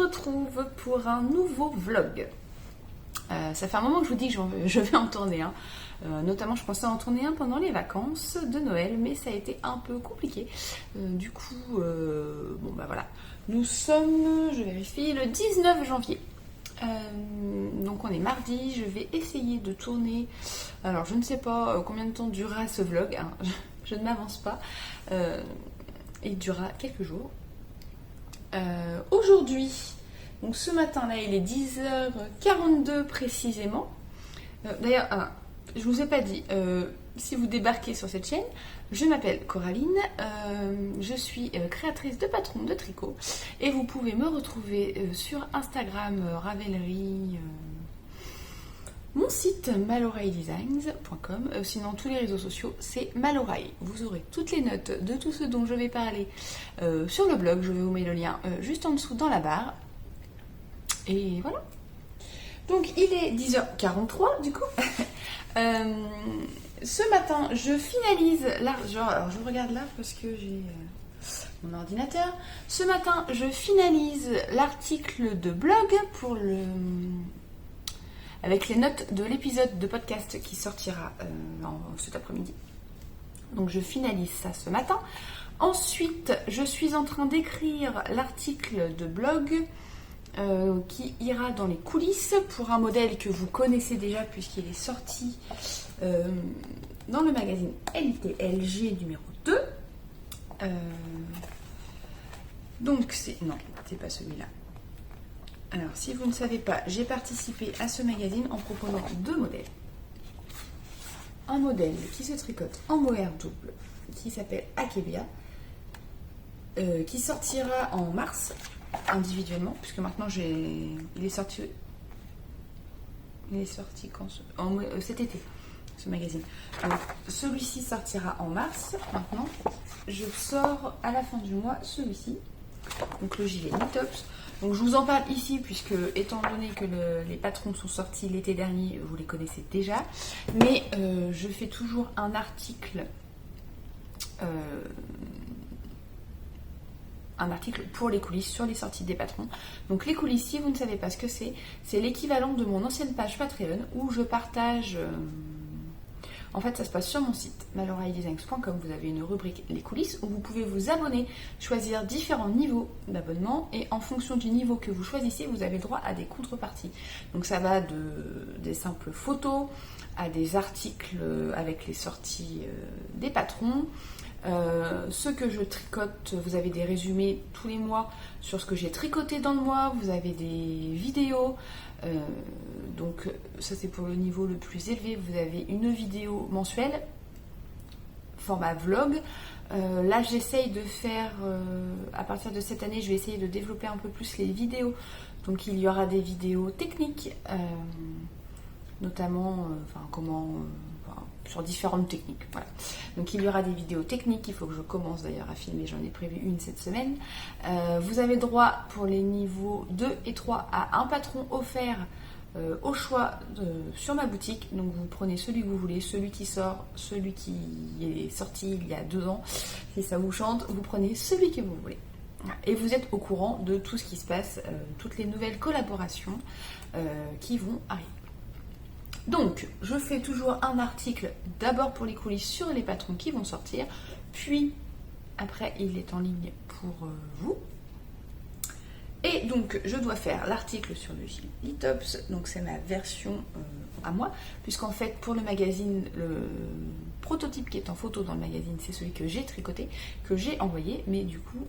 retrouve pour un nouveau vlog. Ça fait un moment que je vous dis que je vais en tourner un. Notamment, je pensais en tourner un pendant les vacances de Noël, mais ça a été un peu compliqué. Du coup, bon bah voilà. Nous sommes, je vérifie, le 19 janvier. Donc on est mardi, je vais essayer de tourner. Alors je ne sais pas combien de temps durera ce vlog, hein. Je ne m'avance pas. Il durera quelques jours. Aujourd'hui, donc ce matin là, il est 10h42 précisément. D'ailleurs, je vous ai pas dit, si vous débarquez sur cette chaîne, je m'appelle Coraline, je suis créatrice de patrons de tricot et vous pouvez me retrouver sur Instagram, Ravelry, mon site maloraildesigns.com, sinon tous les réseaux sociaux c'est Malorail. Vous aurez toutes les notes de tout ce dont je vais parler sur le blog, je vais vous mettre le lien juste en dessous dans la barre. Et voilà. Donc il est 10h43 du coup. Ce matin, je finalise alors je regarde là parce que j'ai mon ordinateur. Ce matin, je finalise l'article de blog avec les notes de l'épisode de podcast qui sortira cet après-midi. Donc je finalise ça ce matin. Ensuite, je suis en train d'écrire l'article de blog qui ira dans les coulisses pour un modèle que vous connaissez déjà puisqu'il est sorti dans le magazine LTLG numéro 2. Donc non, c'est pas celui-là. Alors si vous ne savez pas, j'ai participé à ce magazine en proposant deux modèles. Un modèle qui se tricote en mohair double qui s'appelle Akebia, qui sortira en mars individuellement, puisque maintenant il est sorti quand cet été, ce magazine. Donc, celui-ci sortira en mars. Maintenant, je sors à la fin du mois celui-ci, donc le gilet Knitops. Donc je vous en parle ici puisque étant donné que les patrons sont sortis l'été dernier, vous les connaissez déjà, mais je fais toujours un article pour les coulisses sur les sorties des patrons. Donc les coulisses, si vous ne savez pas ce que c'est l'équivalent de mon ancienne page Patreon où je partage... En fait, ça se passe sur mon site maloraildesigns.com. Vous avez une rubrique les coulisses où vous pouvez vous abonner, choisir différents niveaux d'abonnement et en fonction du niveau que vous choisissez, vous avez droit à des contreparties. Donc ça va des simples photos à des articles avec les sorties des patrons. Ce que je tricote, vous avez des résumés tous les mois sur ce que j'ai tricoté dans le mois, vous avez des vidéos, donc ça c'est pour le niveau le plus élevé, vous avez une vidéo mensuelle, format vlog. Là j'essaye de faire, à partir de cette année je vais essayer de développer un peu plus les vidéos, donc il y aura des vidéos techniques, notamment sur différentes techniques. Voilà. Donc il y aura des vidéos techniques, il faut que je commence d'ailleurs à filmer, j'en ai prévu une cette semaine. Vous avez droit pour les niveaux 2 et 3 à un patron offert au choix sur ma boutique. Donc vous prenez celui que vous voulez, celui qui sort, celui qui est sorti il y a 2 ans, si ça vous chante, vous prenez celui que vous voulez. Et vous êtes au courant de tout ce qui se passe, toutes les nouvelles collaborations qui vont arriver. Donc, je fais toujours un article d'abord pour les coulisses sur les patrons qui vont sortir, puis après il est en ligne pour vous. Et donc, je dois faire l'article sur le gilet Knitops, donc c'est ma version à moi, puisqu'en fait pour le magazine, le prototype qui est en photo dans le magazine, c'est celui que j'ai tricoté, que j'ai envoyé, mais du coup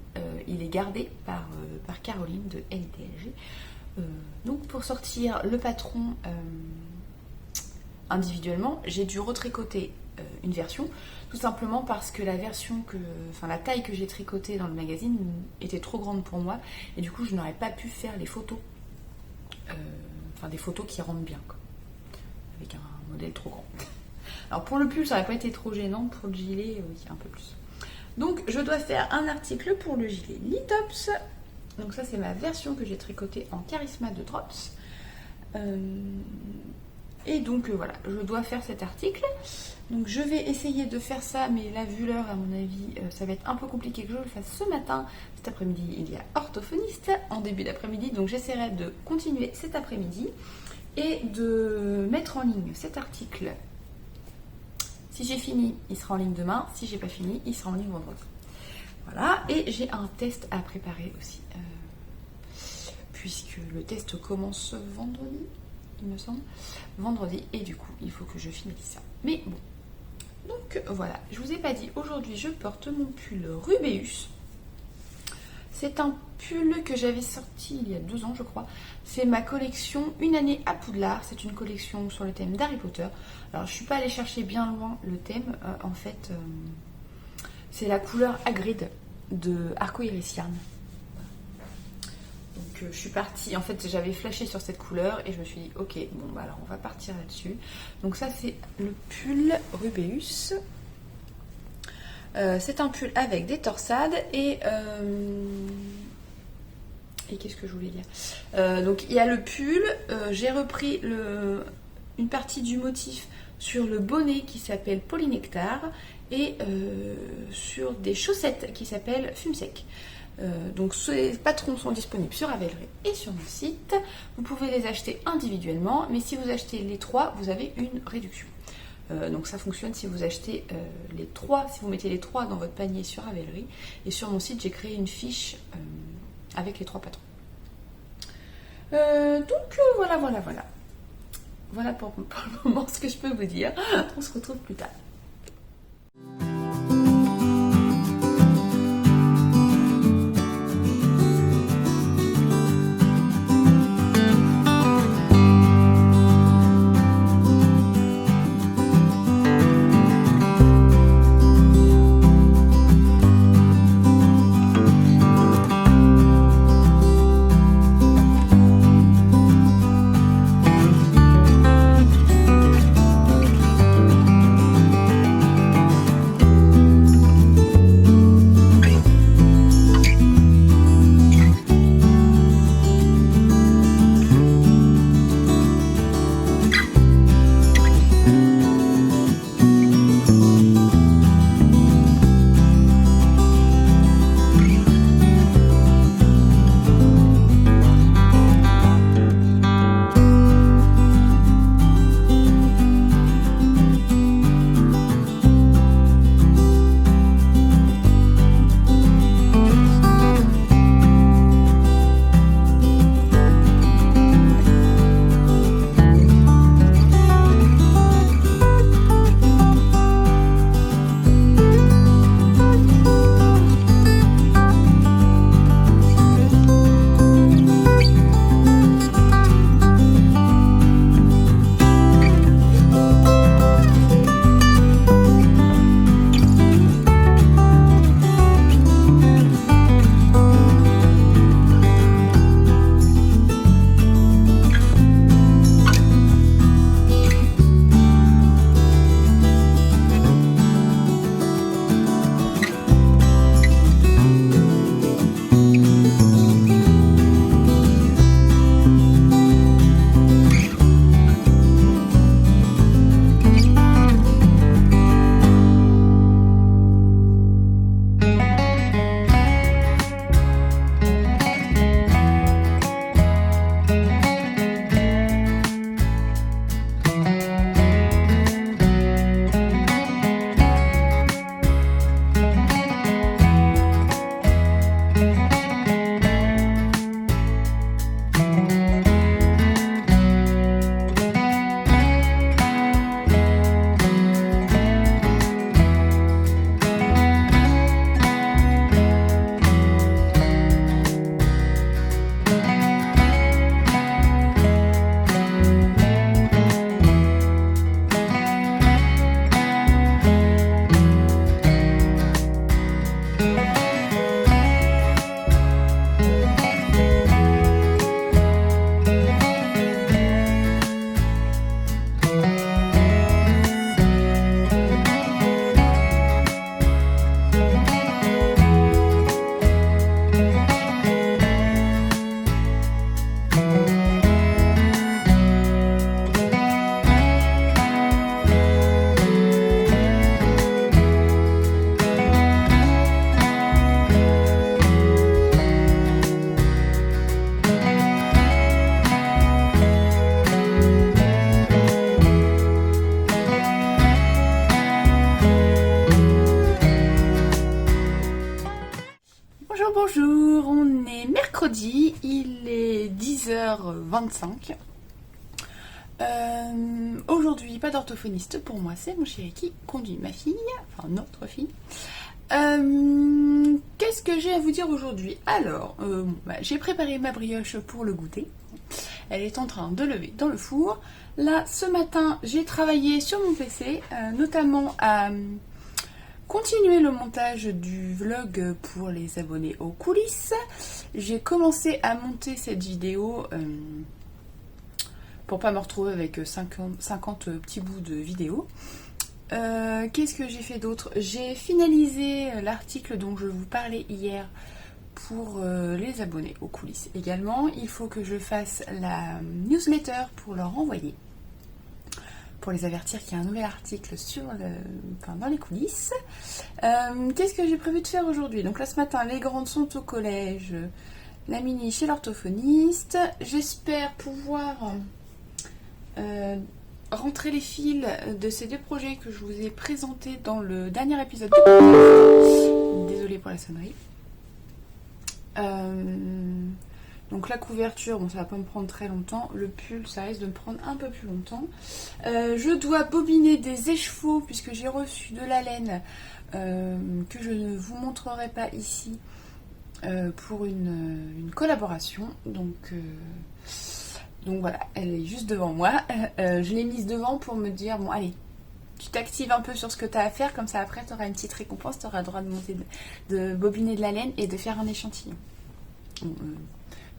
il est gardé par Caroline de LTLG. Donc pour sortir le patron individuellement, j'ai dû retricoter une version, tout simplement parce que la taille que j'ai tricotée dans le magazine était trop grande pour moi, et du coup je n'aurais pas pu faire les photos, des photos qui rendent bien, quoi, avec un modèle trop grand. Alors pour le pull, ça n'aurait pas été trop gênant, pour le gilet, oui, un peu plus. Donc je dois faire un article pour le gilet Knitops, donc ça c'est ma version que j'ai tricotée en Charisma de Drops. Et donc voilà, je dois faire cet article. Donc je vais essayer de faire ça, mais là vu l'heure, à mon avis, ça va être un peu compliqué que je le fasse ce matin. Cet après-midi, il y a orthophoniste en début d'après-midi, donc j'essaierai de continuer cet après-midi et de mettre en ligne cet article. Si j'ai fini, il sera en ligne demain. Si j'ai pas fini, il sera en ligne vendredi. Voilà, et j'ai un test à préparer aussi, puisque le test commence vendredi, il me semble, vendredi, et du coup, il faut que je finalise ça. Mais bon, donc voilà, je vous ai pas dit, aujourd'hui, je porte mon pull Rubeus. C'est un pull que j'avais sorti il y a 2 ans, je crois. C'est ma collection Une année à Poudlard. C'est une collection sur le thème d'Harry Potter. Alors, je suis pas allée chercher bien loin le thème. En fait, c'est la couleur Hagrid de Arco-Iris Yarn. Donc, je suis partie. En fait, j'avais flashé sur cette couleur et je me suis dit, ok, bon, bah alors on va partir là-dessus. Donc, ça, c'est le pull Rubeus. C'est un pull avec des torsades et qu'est-ce que je voulais dire, donc il y a le pull, j'ai repris une partie du motif sur le bonnet qui s'appelle Polynectar et sur des chaussettes qui s'appellent Fume Sec. Donc ces patrons sont disponibles sur Ravelry et sur mon site. Vous pouvez les acheter individuellement, mais si vous achetez les 3, vous avez une réduction. Donc ça fonctionne si vous achetez les 3, si vous mettez les 3 dans votre panier sur Ravelry. Et sur mon site, j'ai créé une fiche avec les 3 patrons. Donc voilà. Voilà pour le moment ce que je peux vous dire. On se retrouve plus tard. 18h25. Aujourd'hui, pas d'orthophoniste pour moi, c'est mon chéri qui conduit ma fille, enfin notre fille. Qu'est-ce que j'ai à vous dire aujourd'hui? Alors, j'ai préparé ma brioche pour le goûter. Elle est en train de lever dans le four. Là, ce matin, j'ai travaillé sur mon PC, notamment à continuer le montage du vlog pour les abonnés aux coulisses. J'ai commencé à monter cette vidéo pour pas me retrouver avec 50 petits bouts de vidéo. Qu'est-ce que j'ai fait d'autre? J'ai finalisé l'article dont je vous parlais hier pour les abonnés aux coulisses également. Il faut que je fasse la newsletter pour leur envoyer, pour les avertir qu'il y a un nouvel article dans les coulisses. Qu'est-ce que j'ai prévu de faire aujourd'hui? Donc là ce matin, les grandes sont au collège, la mini chez l'orthophoniste. J'espère pouvoir rentrer les fils de ces deux projets que je vous ai présentés dans le dernier épisode du podcast. Désolée pour la sonnerie. Donc la couverture, bon ça va pas me prendre très longtemps. Le pull, ça risque de me prendre un peu plus longtemps. Je dois bobiner des écheveaux puisque j'ai reçu de la laine que je ne vous montrerai pas ici pour une collaboration. Donc voilà, elle est juste devant moi. Je l'ai mise devant pour me dire, bon allez, tu t'actives un peu sur ce que tu as à faire, comme ça après tu auras une petite récompense, tu auras le droit de bobiner de la laine et de faire un échantillon.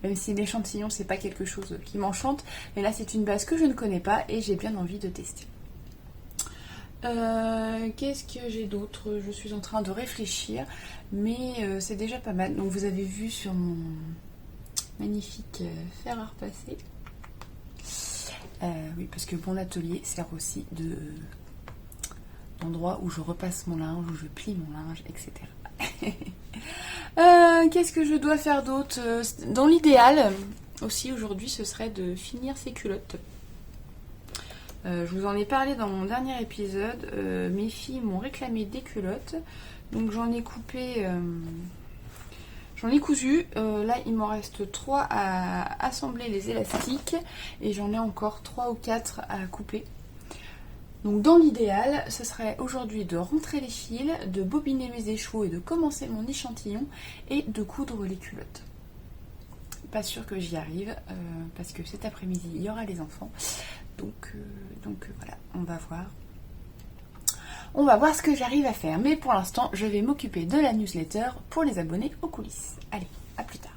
Même si l'échantillon c'est pas quelque chose qui m'enchante, mais là c'est une base que je ne connais pas et j'ai bien envie de tester. Qu'est-ce que j'ai d'autre? Je suis en train de réfléchir, mais c'est déjà pas mal. Donc vous avez vu sur mon magnifique fer à repasser. Oui, parce que mon atelier sert aussi d'endroit où je repasse mon linge, où je plie mon linge, etc. Qu'est-ce que je dois faire d'autre? Dans l'idéal, aussi aujourd'hui, ce serait de finir ces culottes. Je vous en ai parlé dans mon dernier épisode. Mes filles m'ont réclamé des culottes. Donc j'en ai coupé... J'en ai cousu, là il m'en reste 3 à assembler les élastiques et j'en ai encore 3 ou 4 à couper. Donc dans l'idéal, ce serait aujourd'hui de rentrer les fils, de bobiner mes écheveaux et de commencer mon échantillon et de coudre les culottes. Pas sûr que j'y arrive parce que cet après-midi il y aura les enfants. Donc voilà, on va voir. On va voir ce que j'arrive à faire, mais pour l'instant, je vais m'occuper de la newsletter pour les abonnés aux coulisses. Allez, à plus tard.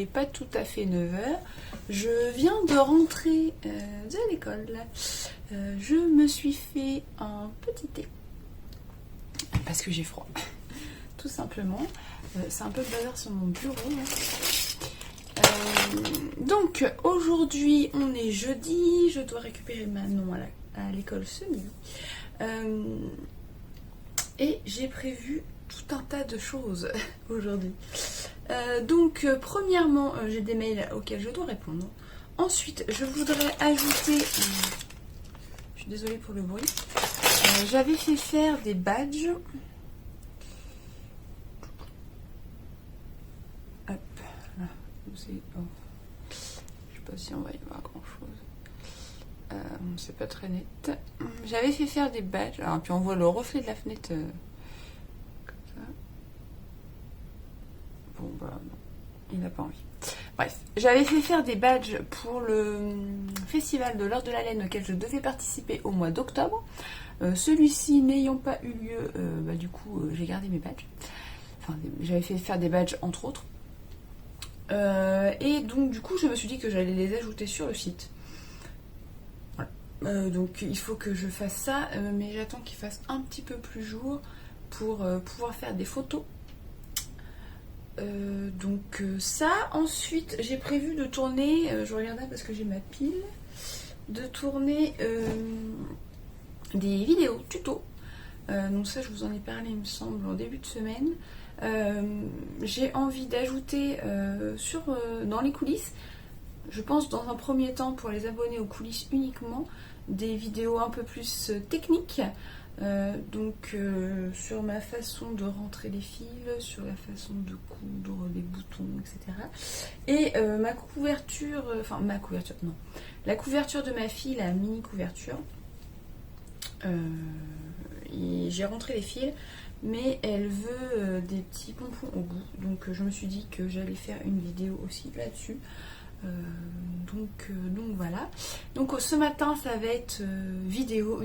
est pas tout à fait 9 heures. Je viens de rentrer de l'école. Je me suis fait un petit thé. Parce que j'ai froid. Tout simplement. C'est un peu le bazar sur mon bureau. Donc aujourd'hui on est jeudi. Je dois récupérer Manon à l'école ce midi. Et j'ai prévu tout un tas de choses aujourd'hui. Donc premièrement, j'ai des mails auxquels je dois répondre. Ensuite, je voudrais ajouter... je suis désolée pour le bruit. J'avais fait faire des badges. Hop, là. Oh. Je sais pas si on va y voir grand chose. C'est pas très net. J'avais fait faire des badges. Alors, puis on voit le reflet de la fenêtre comme ça. Bon, bah non, il n'a pas envie. Bref, j'avais fait faire des badges pour le festival de l'Heure de la Laine auquel je devais participer au mois d'octobre. Celui-ci n'ayant pas eu lieu, du coup, j'ai gardé mes badges. Enfin, j'avais fait faire des badges entre autres. Et donc, du coup, je me suis dit que j'allais les ajouter sur le site. Donc il faut que je fasse ça, mais j'attends qu'il fasse un petit peu plus jour pour pouvoir faire des photos. Donc ça, ensuite j'ai prévu de tourner, je regardais parce que j'ai ma pile, de tourner des vidéos tuto. Donc ça je vous en ai parlé il me semble en début de semaine. J'ai envie d'ajouter dans les coulisses, je pense dans un premier temps pour les abonnés aux coulisses uniquement, des vidéos un peu plus techniques, sur ma façon de rentrer les fils, sur la façon de coudre des boutons, etc. Et la couverture de ma fille, la mini couverture, j'ai rentré les fils, mais elle veut des petits pompons au bout, donc je me suis dit que j'allais faire une vidéo aussi là-dessus. Donc voilà. Donc ce matin ça va être vidéo.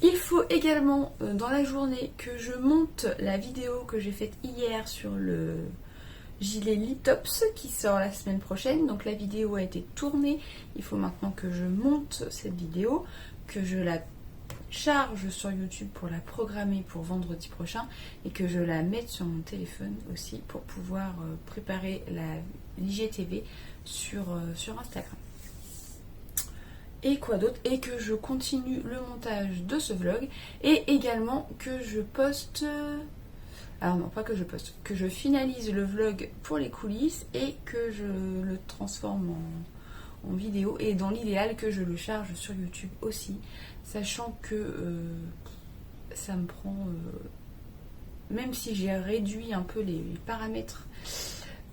Il faut également dans la journée que je monte la vidéo que j'ai faite hier sur le gilet Litops qui sort la semaine prochaine. Donc la vidéo a été tournée. Il faut maintenant que je monte cette vidéo, que je la charge sur YouTube pour la programmer pour vendredi prochain et que je la mette sur mon téléphone aussi pour pouvoir préparer l'IGTV sur Instagram. Et quoi d'autre? Et que je continue le montage de ce vlog et également que je poste... Alors non, pas que je poste, que je finalise le vlog pour les coulisses et que je le transforme en vidéo et dans l'idéal que je le charge sur YouTube aussi, sachant que ça me prend, même si j'ai réduit un peu les paramètres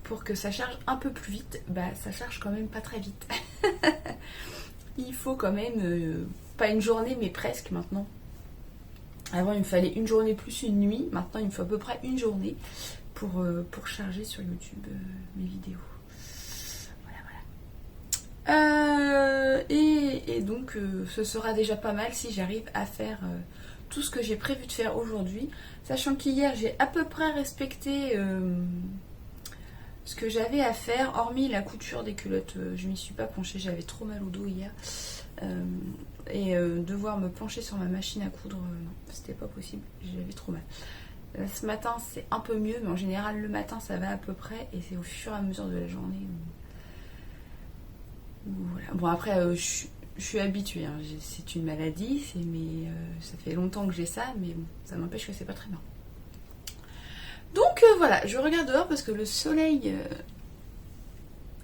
pour que ça charge un peu plus vite, ça charge quand même pas très vite. Il faut quand même, pas une journée mais presque maintenant. Avant il me fallait une journée plus une nuit, maintenant il me faut à peu près une journée pour charger sur YouTube mes vidéos. Et donc ce sera déjà pas mal si j'arrive à faire tout ce que j'ai prévu de faire aujourd'hui, sachant qu'hier j'ai à peu près respecté ce que j'avais à faire, hormis la couture des culottes. Je m'y suis pas penchée, j'avais trop mal au dos hier, et devoir me pencher sur ma machine à coudre, non, c'était pas possible, j'avais trop mal. Là, ce matin c'est un peu mieux, mais en général le matin ça va à peu près, et c'est au fur et à mesure de la journée voilà. Bon après je suis habituée, hein. C'est une maladie, ça fait longtemps que j'ai ça, mais bon, ça n'empêche que c'est pas très bien. Donc voilà, je regarde dehors parce que le soleil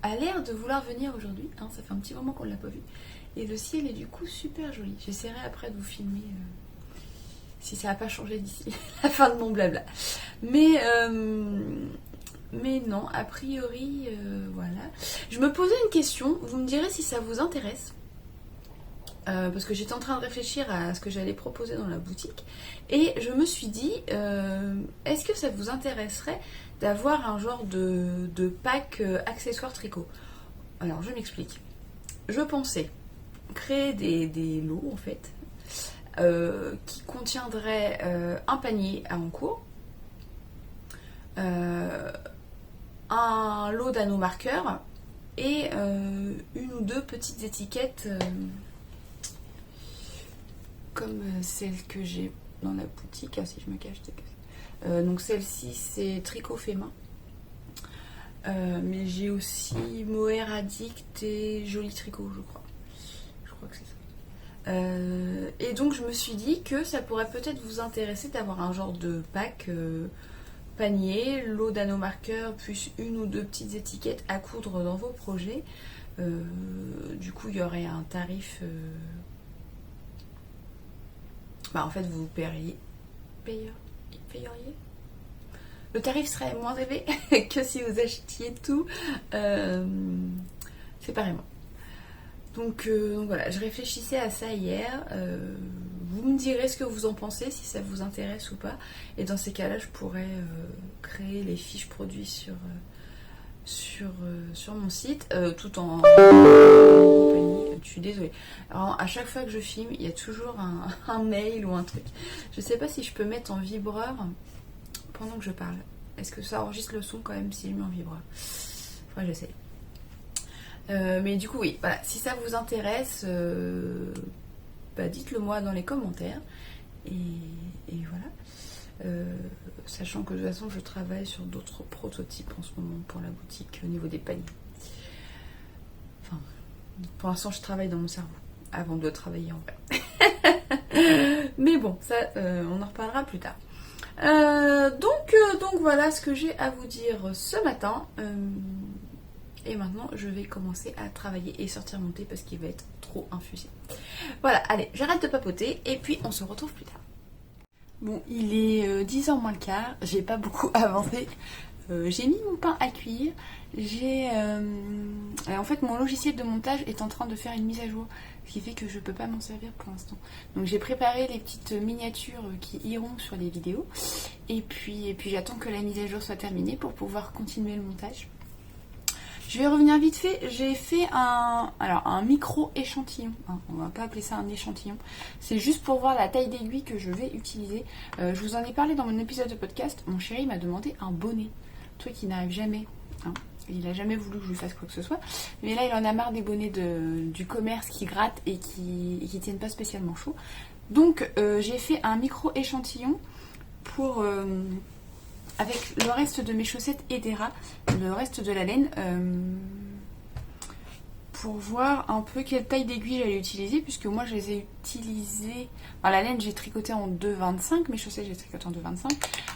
a l'air de vouloir venir aujourd'hui, hein. Ça fait un petit moment qu'on ne l'a pas vu, et le ciel est du coup super joli. J'essaierai après de vous filmer si ça n'a pas changé d'ici la fin de mon blabla, mais non, a priori, voilà. Je me posais une question, vous me direz si ça vous intéresse. Parce que j'étais en train de réfléchir à ce que j'allais proposer dans la boutique. Et je me suis dit, est-ce que ça vous intéresserait d'avoir un genre de pack accessoires tricot? Alors, je m'explique. Je pensais créer des lots, en fait, qui contiendraient un panier à encours, un lot d'anneaux marqueurs et une ou deux petites étiquettes comme celle que j'ai dans la boutique. Ah, si je me cache, donc celle-ci c'est tricot fait main. Mais j'ai aussi Mohair Addict et Joli Tricot, je crois. Je crois que c'est ça. Et donc je me suis dit que ça pourrait peut-être vous intéresser d'avoir un genre de pack panier, lot d'anneaux marqueurs, plus une ou deux petites étiquettes à coudre dans vos projets. Du coup, il y aurait un tarif... en fait, vous payeriez. Le tarif serait moins élevé que si vous achetiez tout séparément. Donc voilà, je réfléchissais à ça hier. Vous me direz ce que vous en pensez, si ça vous intéresse ou pas. Et dans ces cas-là, je pourrais créer les fiches produits sur mon site, tout en compagnie. Je suis désolée. Alors, à chaque fois que je filme, il y a toujours un mail ou un truc. Je sais pas si je peux mettre en vibreur pendant que je parle. Est-ce que ça enregistre le son quand même si je mets en vibreur? Faudrait que j'essaye. Mais du coup, oui, voilà. Si ça vous intéresse, dites-le moi dans les commentaires. Et voilà. Sachant que de toute façon, je travaille sur d'autres prototypes en ce moment pour la boutique au niveau des paniers. Enfin, pour l'instant, je travaille dans mon cerveau avant de travailler en vrai. Mais bon, ça, on en reparlera plus tard. Donc voilà ce que j'ai à vous dire ce matin. Et maintenant, je vais commencer à travailler et sortir mon thé parce qu'il va être trop infusé. Voilà, allez, j'arrête de papoter et puis on se retrouve plus tard. Bon, il est 10h moins le quart, j'ai pas beaucoup avancé. J'ai mis mon pain à cuire. En fait, mon logiciel de montage est en train de faire une mise à jour, ce qui fait que je peux pas m'en servir pour l'instant. Donc j'ai préparé les petites miniatures qui iront sur les vidéos. Et puis j'attends que la mise à jour soit terminée pour pouvoir continuer le montage. Je vais revenir vite fait. J'ai fait un micro échantillon. On va pas appeler ça un échantillon. C'est juste pour voir la taille d'aiguille que je vais utiliser. Je vous en ai parlé dans mon épisode de podcast. Mon chéri m'a demandé un bonnet. Truc qui n'arrive jamais. Il a jamais voulu que je lui fasse quoi que ce soit. Mais là, il en a marre des bonnets du commerce qui grattent et qui tiennent pas spécialement chaud. Donc, j'ai fait un micro échantillon pour... avec le reste de mes chaussettes et des rats, le reste de la laine, pour voir un peu quelle taille d'aiguille j'allais utiliser, puisque moi je les ai utilisées... Enfin, la laine j'ai tricoté en 2,25, mes chaussettes j'ai tricoté en 2,25,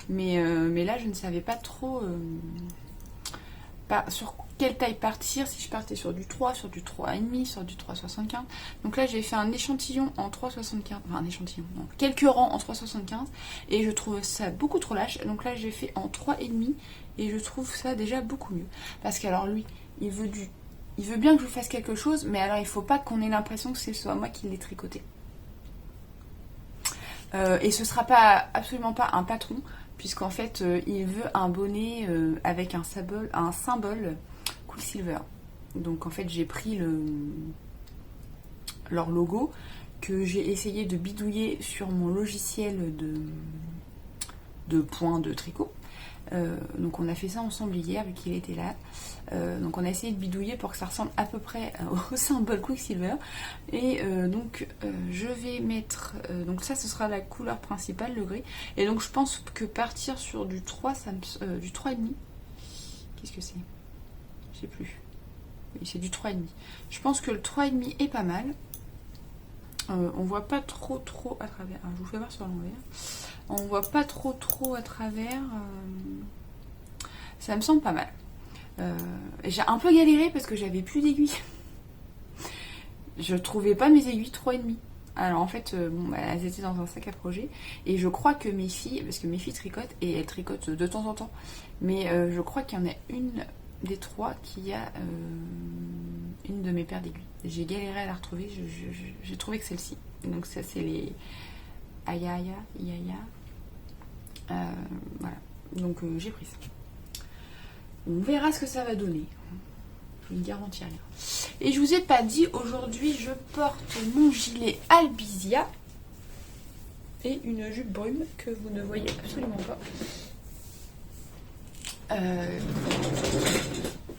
mais là je ne savais pas trop sur quelle taille partir, si je partais sur du 3, sur du 3,5, sur du 3,75. Donc là j'ai fait un échantillon en 3,75, enfin un échantillon, non, quelques rangs en 3,75 et je trouve ça beaucoup trop lâche. Donc là j'ai fait en 3,5 et je trouve ça déjà beaucoup mieux. Parce qu'alors lui, il veut bien que je fasse quelque chose, mais alors il faut pas qu'on ait l'impression que c'est soit moi qui l'ai tricoté. Et ce sera absolument pas un patron, puisqu'en fait il veut un bonnet avec un symbole Quicksilver. Donc en fait j'ai pris leur logo que j'ai essayé de bidouiller sur mon logiciel de points de tricot. Donc on a fait ça ensemble hier vu qu'il était là. Donc on a essayé de bidouiller pour que ça ressemble à peu près au symbole Quicksilver. Et je vais mettre... donc ça ce sera la couleur principale, le gris. Et donc je pense que partir sur du 3, du 3,5. Qu'est-ce que c'est? Je sais plus. Oui, c'est du 3,5. Je pense que le 3,5 est pas mal. On voit pas trop à travers. Alors, je vous fais voir sur l'envers. On voit pas trop à travers. Ça me semble pas mal. J'ai un peu galéré parce que j'avais plus d'aiguilles. Je trouvais pas mes aiguilles 3,5. Alors en fait, elles étaient dans un sac à projet. Et je crois que mes filles, parce que mes filles tricotent, et elles tricotent de temps en temps. Mais je crois qu'il y en a une des trois qui a une de mes paires d'aiguilles. J'ai galéré à la retrouver. J'ai trouvé que celle-ci. Donc ça c'est les Aya. Voilà. Donc j'ai pris ça. On verra ce que ça va donner. Je ne garantis rien. Et je vous ai pas dit, aujourd'hui je porte mon gilet Albizia et une jupe brume que vous ne voyez absolument pas.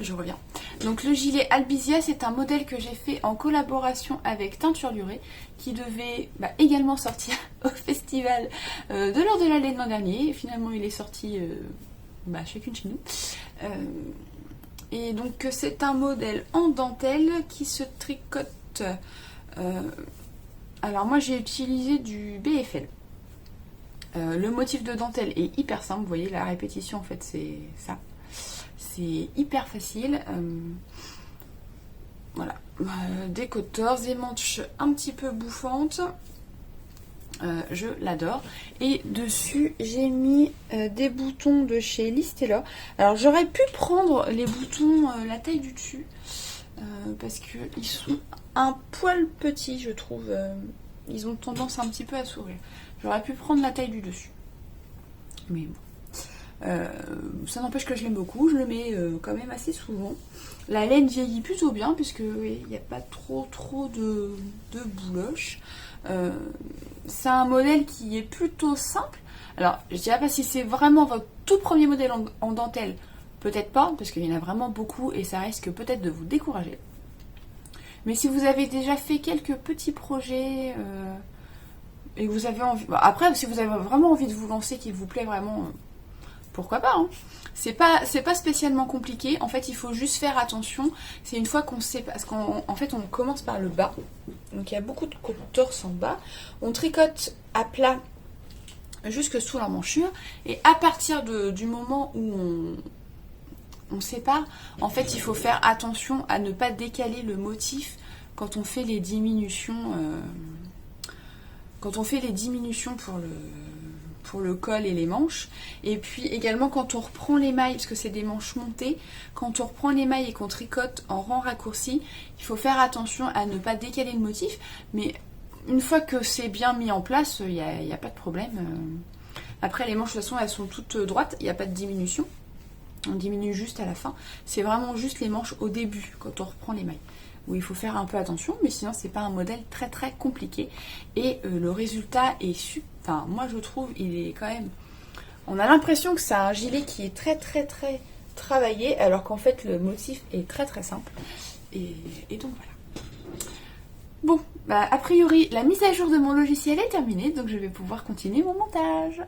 Je reviens. Donc le gilet Albizia, c'est un modèle que j'ai fait en collaboration avec Teinture Durée, qui devait également sortir au festival de l'Or de la Laine l'an dernier. Et finalement, il est sorti chacune chez nous. Et donc c'est un modèle en dentelle qui se tricote. Alors moi, j'ai utilisé du BFL. Le motif de dentelle est hyper simple. Vous voyez, la répétition, en fait, c'est ça. C'est hyper facile. Voilà. Des côtes des manches un petit peu bouffantes. Je l'adore. Et dessus, j'ai mis des boutons de chez Listella. Alors, j'aurais pu prendre les boutons la taille du dessus. Parce qu'ils sont un poil petits, je trouve. Ils ont tendance un petit peu à s'ouvrir. J'aurais pu prendre la taille du dessus. Mais bon. Ça n'empêche que je l'aime beaucoup, je le mets quand même assez souvent. La laine vieillit plutôt bien puisque il n'y a pas trop de bouloches. C'est un modèle qui est plutôt simple. Alors je dirais pas si c'est vraiment votre tout premier modèle en dentelle, peut-être pas, parce qu'il y en a vraiment beaucoup et ça risque peut-être de vous décourager. Mais si vous avez déjà fait quelques petits projets et que vous avez envie... Après, si vous avez vraiment envie de vous lancer, qu'il vous plaît vraiment... pourquoi pas, hein. C'est pas spécialement compliqué. En fait, il faut juste faire attention. C'est une fois qu'on sait... Parce qu'en fait, on commence par le bas. Donc, il y a beaucoup de torse en bas. On tricote à plat jusque sous l'emmanchure. Et à partir du moment où on sépare, en fait, il faut faire attention à ne pas décaler le motif quand on fait les diminutions. Quand on fait les diminutions pour le col et les manches. Et puis également quand on reprend les mailles, parce que c'est des manches montées, quand on reprend les mailles et qu'on tricote en rang raccourci, il faut faire attention à ne pas décaler le motif. Mais une fois que c'est bien mis en place, il n'y a pas de problème. Après les manches de toute façon elles sont toutes droites, il n'y a pas de diminution. On diminue juste à la fin. C'est vraiment juste les manches au début quand on reprend les mailles, où il faut faire un peu attention, mais sinon c'est pas un modèle très très compliqué. Et le résultat est super. Enfin, moi je trouve, il est quand même... On a l'impression que c'est un gilet qui est très très très travaillé, alors qu'en fait le motif est très très simple. Et donc voilà. Bon, a priori la mise à jour de mon logiciel est terminée, donc je vais pouvoir continuer mon montage.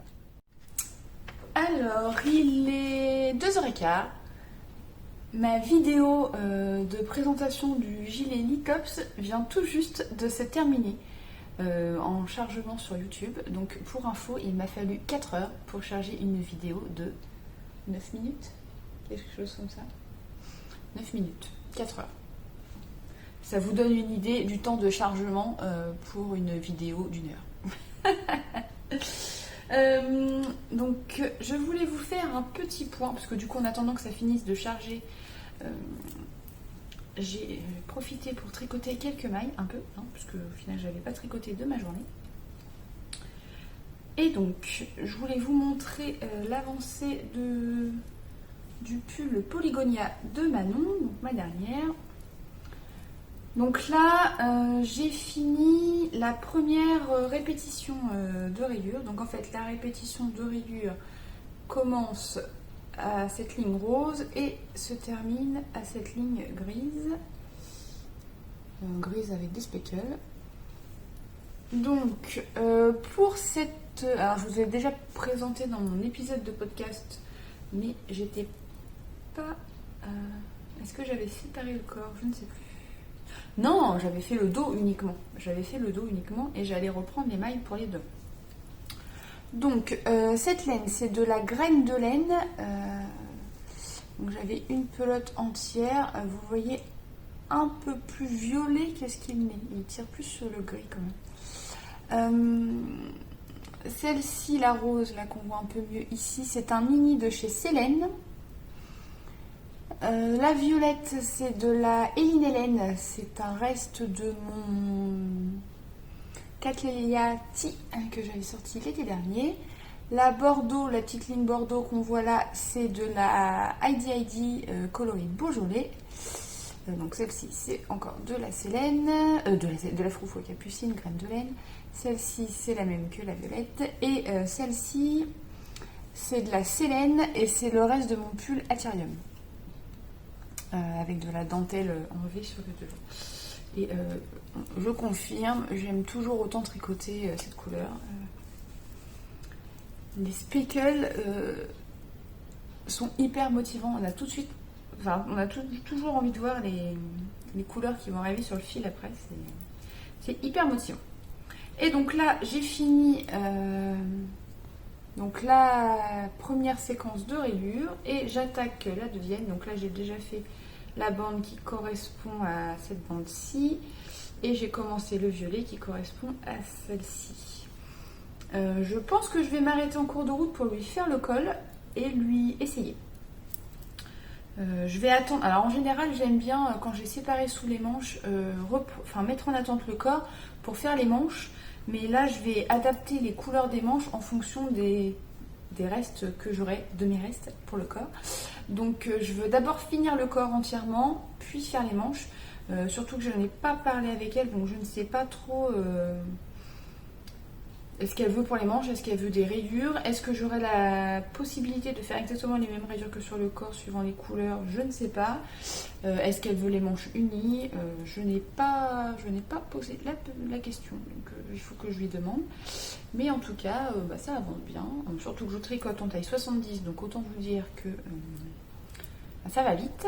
Alors, il est 2h15. Ma vidéo de présentation du gilet Nicops vient tout juste de se terminer en chargement sur YouTube. Donc pour info, il m'a fallu 4 heures pour charger une vidéo de 9 minutes. Quelque chose comme ça. 9 minutes, 4 heures. Ça vous donne une idée du temps de chargement pour une vidéo d'1 heure. Donc je voulais vous faire un petit point, parce que du coup en attendant que ça finisse de charger, j'ai profité pour tricoter quelques mailles, un peu, hein, parce qu'au final j'avais pas tricoté de ma journée. Et donc je voulais vous montrer l'avancée du pull Polygonia de Manon, donc ma dernière. Donc là, j'ai fini la première répétition de rayure. Donc en fait, la répétition de rayure commence à cette ligne rose et se termine à cette ligne grise. Grise avec des speckles. Donc, pour cette... Alors, je vous ai déjà présenté dans mon épisode de podcast, mais j'étais pas... Est-ce que j'avais séparé le corps? Je ne sais plus. Non, j'avais fait le dos uniquement. J'avais fait le dos uniquement et j'allais reprendre les mailles pour les deux. Donc, cette laine, c'est de la graine de laine. Donc, j'avais une pelote entière. Vous voyez, un peu plus violet que ce qu'il met. Il tire plus sur le gris quand même. Celle-ci, la rose, là qu'on voit un peu mieux ici, c'est un mini de chez Célène. La violette, c'est de la Hélène Hélène, c'est un reste de mon Cattleya Tea que j'avais sorti l'été dernier. La Bordeaux, la petite ligne Bordeaux qu'on voit là, c'est de la Heidi coloris Beaujolais. Donc celle-ci, c'est encore de la Célène, de la Froufou à Capucine, graine de laine. Celle-ci, c'est la même que la violette. Et celle-ci, c'est de la Célène et c'est le reste de mon pull Atherium. Avec de la dentelle enlevée sur le devant. Et je confirme, j'aime toujours autant tricoter cette couleur. Les speckles sont hyper motivants. On a tout de suite, enfin, on a toujours envie de voir les couleurs qui vont arriver sur le fil après. C'est hyper motivant. Et donc là, j'ai fini donc la première séquence de rayures et j'attaque la deuxième. Donc là, j'ai déjà fait la bande qui correspond à cette bande-ci et j'ai commencé le violet qui correspond à celle-ci. Je pense que je vais m'arrêter en cours de route pour lui faire le col et lui essayer. Je vais attendre. Alors en général, j'aime bien quand j'ai séparé sous les manches, mettre en attente le corps pour faire les manches. Mais là, je vais adapter les couleurs des manches en fonction des restes que j'aurai, de mes restes pour le corps. Donc je veux d'abord finir le corps entièrement, puis faire les manches. Surtout que je n'ai pas parlé avec elle, donc je ne sais pas trop est-ce qu'elle veut pour les manches, est-ce qu'elle veut des rayures, est-ce que j'aurai la possibilité de faire exactement les mêmes rayures que sur le corps suivant les couleurs, je ne sais pas. Est-ce qu'elle veut les manches unies, je n'ai pas posé la question, donc il faut que je lui demande. Mais en tout cas, ça avance bien, surtout que je tricote en taille 70, donc autant vous dire que ça va vite.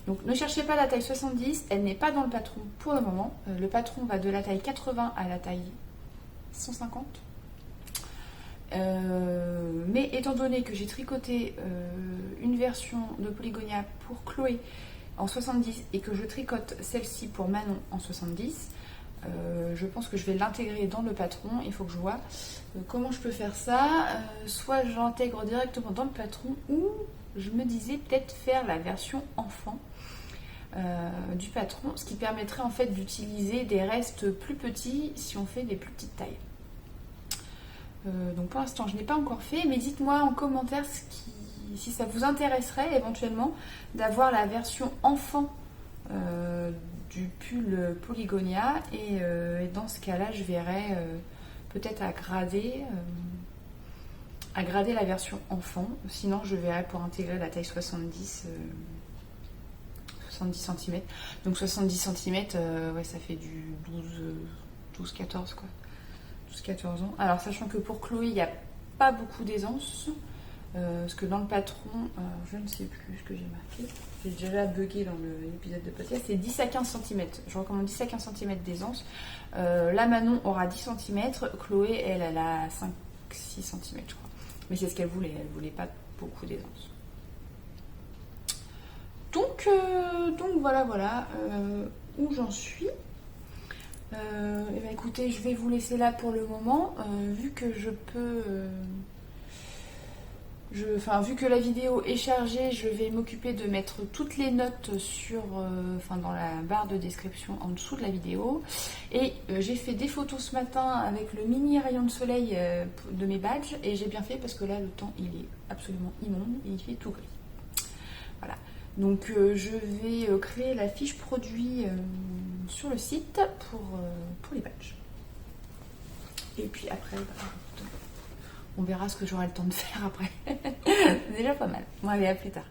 Donc ne cherchez pas la taille 70, elle n'est pas dans le patron pour le moment. Le patron va de la taille 80 à la taille 150. Mais étant donné que j'ai tricoté une version de Polygonia pour Chloé en 70 et que je tricote celle-ci pour Manon en 70, je pense que je vais l'intégrer dans le patron. Il faut que je vois comment je peux faire ça. Soit je l'intègre directement dans le patron, ou je me disais peut-être faire la version enfant du patron, ce qui permettrait en fait d'utiliser des restes plus petits si on fait des plus petites tailles. Donc pour l'instant je n'ai pas encore fait, mais dites-moi en commentaire si ça vous intéresserait éventuellement d'avoir la version enfant du pull Polygonia, et dans ce cas là je verrai peut-être à grader la version enfant, sinon je verrai pour intégrer la taille 70 cm. Donc 70 cm, ouais, ça fait du 12-14 quoi. 12-14 ans. Alors sachant que pour Chloé, il n'y a pas beaucoup d'aisance. Parce que dans le patron, je ne sais plus ce que j'ai marqué. J'ai déjà bugué dans l'épisode de podcast. C'est 10 à 15 cm. Je recommande 10 à 15 cm d'aisance. La Manon aura 10 cm. Chloé, elle a 5-6 cm, je crois. Mais c'est ce qu'elle voulait. Elle voulait pas beaucoup d'aisance. Donc voilà où j'en suis. Écoutez, je vais vous laisser là pour le moment, vu que je peux... vu que la vidéo est chargée, je vais m'occuper de mettre toutes les notes dans la barre de description en dessous de la vidéo. Et j'ai fait des photos ce matin avec le mini rayon de soleil de mes badges, et j'ai bien fait parce que là le temps il est absolument immonde et il fait tout gris. Voilà. Donc je vais créer la fiche produit sur le site pour les badges. Et puis après, on verra ce que j'aurai le temps de faire après. C'est déjà pas mal. Bon, allez, à plus tard.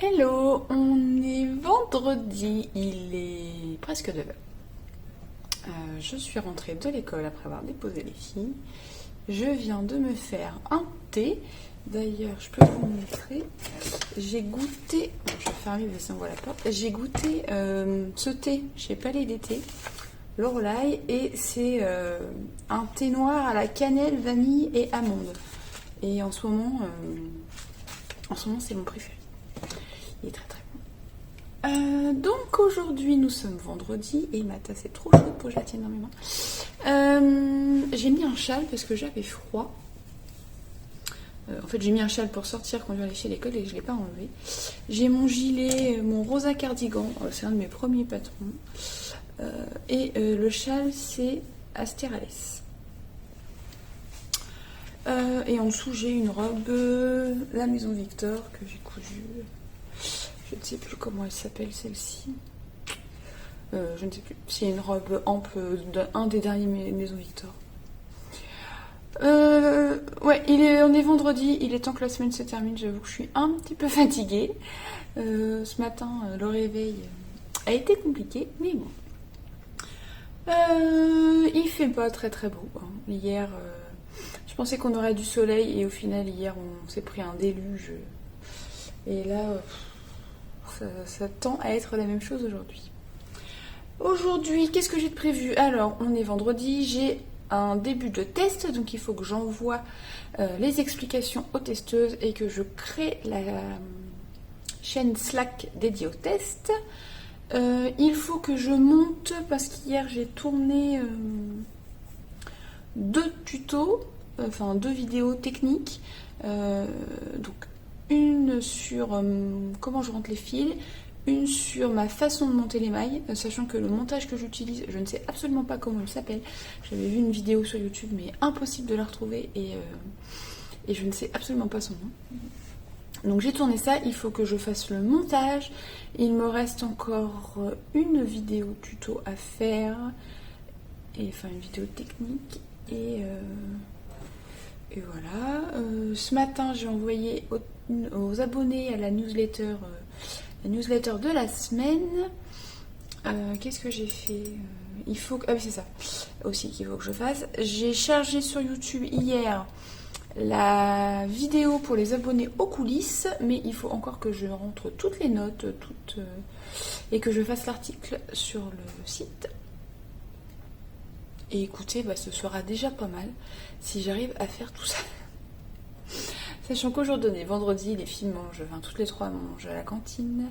Hello, on est vendredi, il est presque 9h. Je suis rentrée de l'école après avoir déposé les filles. Je viens de me faire un thé. D'ailleurs, je peux vous montrer. J'ai goûté... je vais fermer parce qu'on voit la porte. J'ai goûté ce thé chez Palais d'été, Lorelai, et c'est un thé noir à la cannelle, vanille et amande. Et en ce moment c'est mon préféré. Il est très très bon. Donc aujourd'hui nous sommes vendredi et ma tasse est trop chaude pour que je la tienne dans mes mains. J'ai mis un châle parce que j'avais froid. En fait j'ai mis un châle pour sortir quand je vais aller chez l'école et je ne l'ai pas enlevé. J'ai mon gilet, mon rosa cardigan, c'est un de mes premiers patrons. Et le châle c'est Astérales. Et en dessous j'ai une robe La Maison Victor que j'ai cousue. Je ne sais plus comment elle s'appelle celle-ci. Je ne sais plus. C'est une robe ample d'un des derniers Maison Victor. Ouais, on est vendredi, il est temps que la semaine se termine, j'avoue que je suis un petit peu fatiguée. Ce matin, le réveil a été compliqué, mais bon. Il fait pas très très beau. Hein. Hier, je pensais qu'on aurait du soleil et au final, hier, on s'est pris un déluge. Et là, ça tend à être la même chose aujourd'hui. Aujourd'hui, qu'est-ce que j'ai de prévu? Alors, on est vendredi, j'ai un début de test, donc il faut que j'envoie les explications aux testeuses et que je crée la chaîne Slack dédiée au test. Il faut que je monte, parce qu'hier j'ai tourné 2 tutos, enfin 2 vidéos techniques, donc une sur comment je rentre les fils, une sur ma façon de monter les mailles, sachant que le montage que j'utilise, je ne sais absolument pas comment il s'appelle. J'avais vu une vidéo sur YouTube, mais impossible de la retrouver et je ne sais absolument pas son nom. Donc j'ai tourné ça, il faut que je fasse le montage. Il me reste encore une vidéo tuto à faire, et enfin une vidéo technique, et voilà. Ce matin, j'ai envoyé aux abonnés à la newsletter de la semaine. Qu'est-ce que j'ai fait? Il faut que... Ah oui, c'est ça aussi qu'il faut que je fasse. J'ai chargé sur YouTube hier la vidéo pour les abonnés aux coulisses, mais il faut encore que je rentre toutes les notes, et que je fasse l'article sur le site. Et écoutez, ce sera déjà pas mal si j'arrive à faire tout ça. Sachant qu'aujourd'hui, vendredi, les filles mangent, toutes les 3 mangent à la cantine.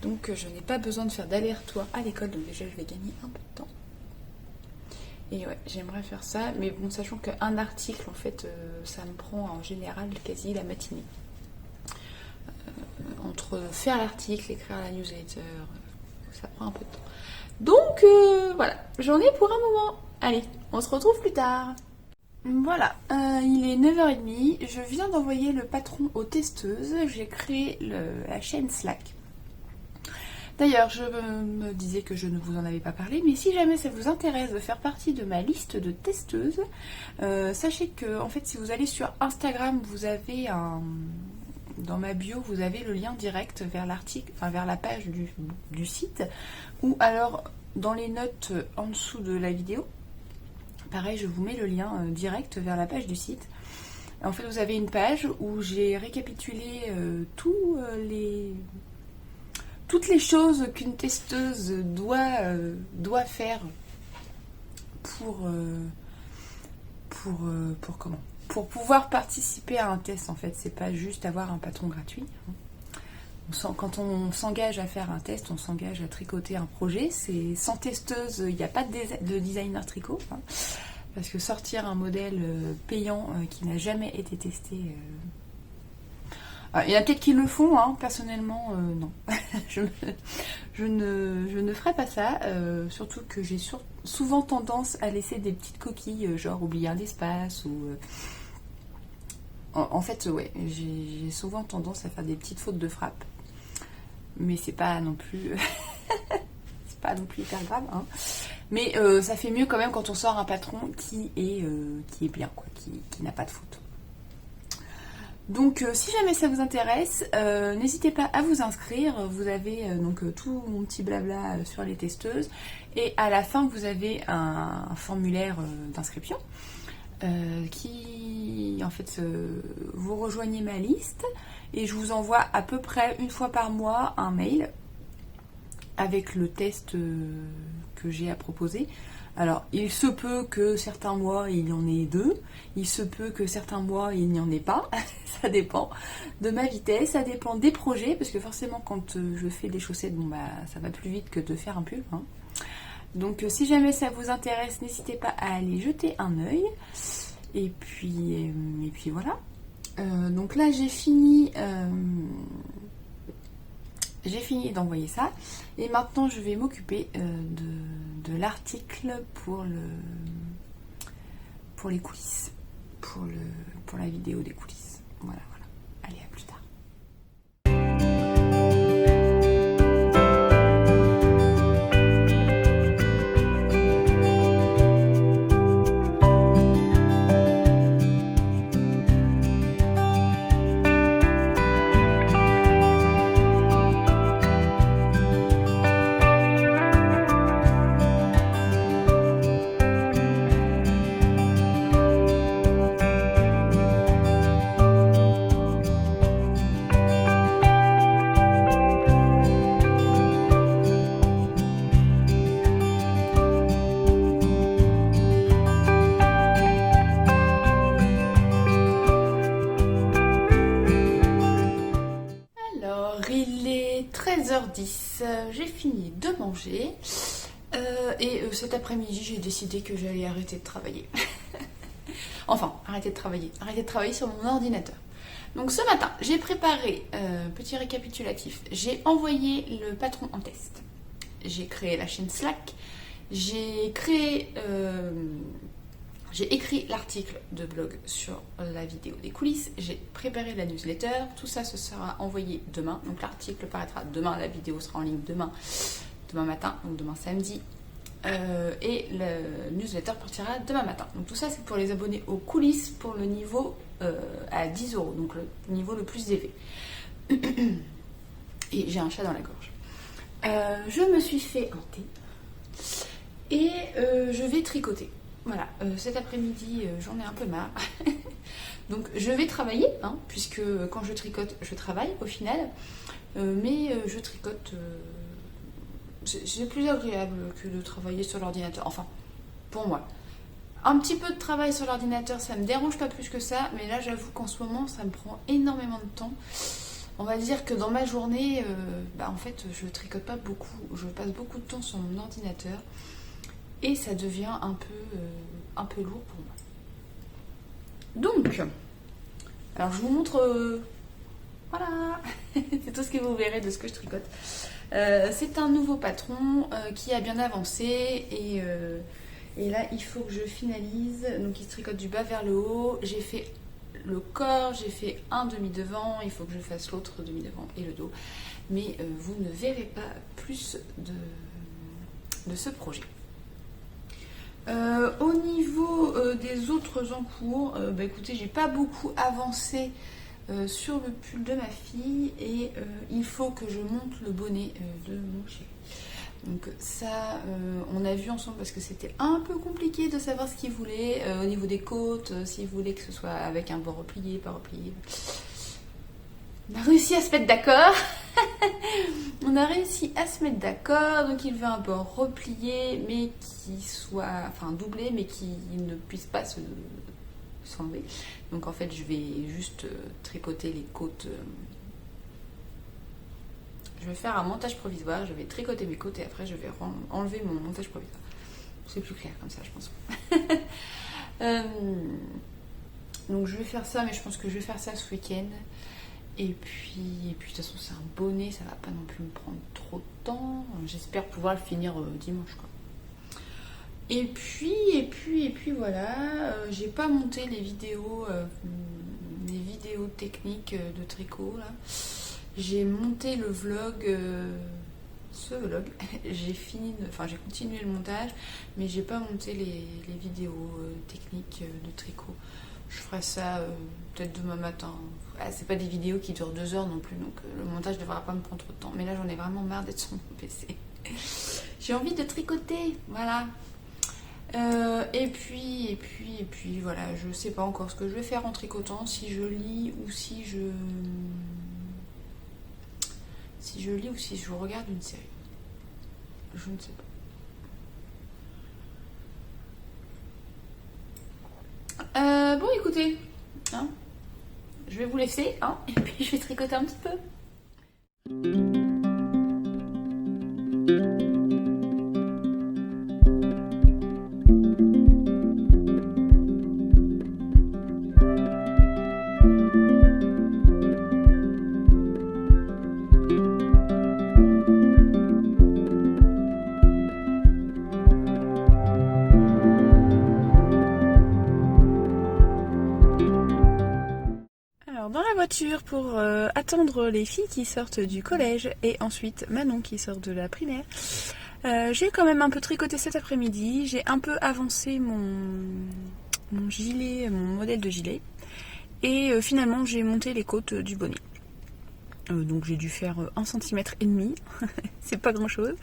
Donc je n'ai pas besoin de faire d'aller-retour à l'école, donc déjà je vais gagner un peu de temps. Et ouais, j'aimerais faire ça, mais bon, sachant qu'un article, en fait, ça me prend en général quasi la matinée. Entre faire l'article, écrire la newsletter, ça prend un peu de temps. Donc voilà, j'en ai pour un moment. Allez, on se retrouve plus tard. Voilà, il est 9h30, je viens d'envoyer le patron aux testeuses, j'ai créé la chaîne Slack. D'ailleurs, je me disais que je ne vous en avais pas parlé, mais si jamais ça vous intéresse de faire partie de ma liste de testeuses, sachez que, en fait, si vous allez sur Instagram, vous avez dans ma bio, vous avez le lien direct vers l'article, vers la page du site, ou alors dans les notes en dessous de la vidéo. Pareil, je vous mets le lien direct vers la page du site. En fait, vous avez une page où j'ai récapitulé toutes les choses qu'une testeuse doit faire pour pouvoir participer à un test. En fait, c'est pas juste avoir un patron gratuit. Quand on s'engage à faire un test, on s'engage à tricoter un projet. Sans testeuse, il n'y a pas de designer tricot. Parce que sortir un modèle payant qui n'a jamais été testé... il y en a peut-être qui le font, personnellement, non. je ne ferai pas ça. Surtout que j'ai souvent tendance à laisser des petites coquilles, genre oublier un espace ou... En fait, ouais, j'ai souvent tendance à faire des petites fautes de frappe. Mais c'est pas non plus... c'est pas non plus hyper grave, Mais ça fait mieux quand même quand on sort un patron qui est bien, quoi, qui n'a pas de faute. Donc si jamais ça vous intéresse, n'hésitez pas à vous inscrire. Vous avez tout mon petit blabla sur les testeuses. Et à la fin, vous avez un formulaire d'inscription qui, en fait, vous rejoignez ma liste. Et je vous envoie à peu près une fois par mois un mail avec le test que j'ai à proposer. Alors, il se peut que certains mois, il y en ait 2. Il se peut que certains mois, il n'y en ait pas. Ça dépend de ma vitesse, ça dépend des projets, parce que forcément, quand je fais des chaussettes, ça va plus vite que de faire un pull. Donc, si jamais ça vous intéresse, n'hésitez pas à aller jeter un œil. Et puis voilà. Donc là, j'ai fini d'envoyer ça. Et maintenant, je vais m'occuper de l'article pour les coulisses. Pour la vidéo des coulisses. Voilà. Allez, à plus tard. 10, j'ai fini de manger et cet après-midi j'ai décidé que j'allais arrêter de travailler. Enfin, arrêter de travailler sur mon ordinateur. Donc ce matin, j'ai préparé, petit récapitulatif, j'ai envoyé le patron en test. J'ai créé la chaîne Slack, j'ai écrit l'article de blog sur la vidéo des coulisses, j'ai préparé la newsletter, tout ça se sera envoyé demain. Donc l'article paraîtra demain, la vidéo sera en ligne demain matin, donc demain samedi. Et le newsletter partira demain matin. Donc tout ça c'est pour les abonnés aux coulisses pour le niveau à 10 €, donc le niveau le plus élevé. Et j'ai un chat dans la gorge. Je me suis fait un thé et je vais tricoter. Voilà, cet après-midi j'en ai un peu marre. Donc je vais travailler, hein, puisque quand je tricote, je travaille au final. Mais je tricote... c'est plus agréable que de travailler sur l'ordinateur, enfin, pour moi. Un petit peu de travail sur l'ordinateur, ça me dérange pas plus que ça, mais là j'avoue qu'en ce moment, ça me prend énormément de temps. On va dire que dans ma journée, en fait, je tricote pas beaucoup, je passe beaucoup de temps sur mon ordinateur, et ça devient un peu lourd pour moi. Donc, alors je vous montre... voilà, c'est tout ce que vous verrez de ce que je tricote. C'est un nouveau patron qui a bien avancé et là il faut que je finalise. Donc il se tricote du bas vers le haut. J'ai fait le corps, j'ai fait un demi-devant, il faut que je fasse l'autre demi-devant et le dos. Mais vous ne verrez pas plus de ce projet. Au niveau des autres encours, écoutez, j'ai pas beaucoup avancé sur le pull de ma fille et il faut que je monte le bonnet de mon chéri. Donc ça, on a vu ensemble parce que c'était un peu compliqué de savoir ce qu'il voulait au niveau des côtes, s'il voulait que ce soit avec un bord replié, pas replié. On a réussi à se mettre d'accord. Donc il veut un bord replié mais qui soit, enfin doublé mais qui ne puisse pas s'enlever. Donc en fait je vais juste tricoter les côtes. Je vais faire un montage provisoire, je vais tricoter mes côtes et après je vais enlever mon montage provisoire. C'est plus clair comme ça je pense. Donc je vais faire ça, mais je pense que je vais faire ça ce week-end. Et puis de toute façon c'est un bonnet, ça va pas non plus me prendre trop de temps. J'espère pouvoir le finir dimanche quoi. Et puis voilà, j'ai pas monté les vidéos techniques de tricot là. J'ai monté le vlog, j'ai continué le montage, mais j'ai pas monté les vidéos techniques de tricot. Je ferai ça peut-être demain matin. C'est pas des vidéos qui durent 2 heures non plus, donc le montage devra pas me prendre trop de temps. Mais là j'en ai vraiment marre d'être sur mon PC. J'ai envie de tricoter, voilà. Et puis voilà, je sais pas encore ce que je vais faire en tricotant, si je lis ou si je regarde une série. Je ne sais pas. Bon écoutez, hein, je vais vous laisser, hein, et puis je vais tricoter un petit peu. Dans la voiture pour attendre les filles qui sortent du collège et ensuite Manon qui sort de la primaire. J'ai quand même un peu tricoté cet après-midi, j'ai un peu avancé mon gilet, mon modèle de gilet et finalement j'ai monté les côtes du bonnet. Donc j'ai dû faire 1,5 cm, c'est pas grand chose,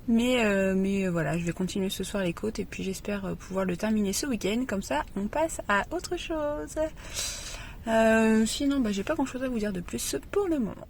mais voilà, je vais continuer ce soir les côtes et puis j'espère pouvoir le terminer ce week-end, comme ça on passe à autre chose. Sinon j'ai pas grand chose à vous dire de plus pour le moment.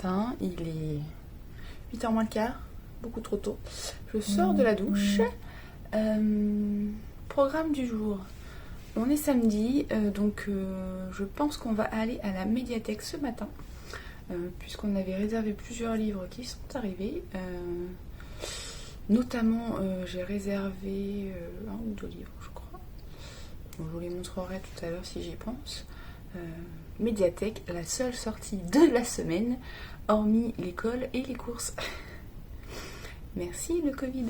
matin, il est 8h moins le quart, beaucoup trop tôt. Je sors de la douche. Programme du jour. On est samedi, donc je pense qu'on va aller à la médiathèque ce matin, puisqu'on avait réservé plusieurs livres qui sont arrivés. Notamment, j'ai réservé 1 ou 2 livres, je crois. Bon, je vous les montrerai tout à l'heure si j'y pense. Médiathèque, la seule sortie de la semaine, hormis l'école et les courses. Merci le Covid.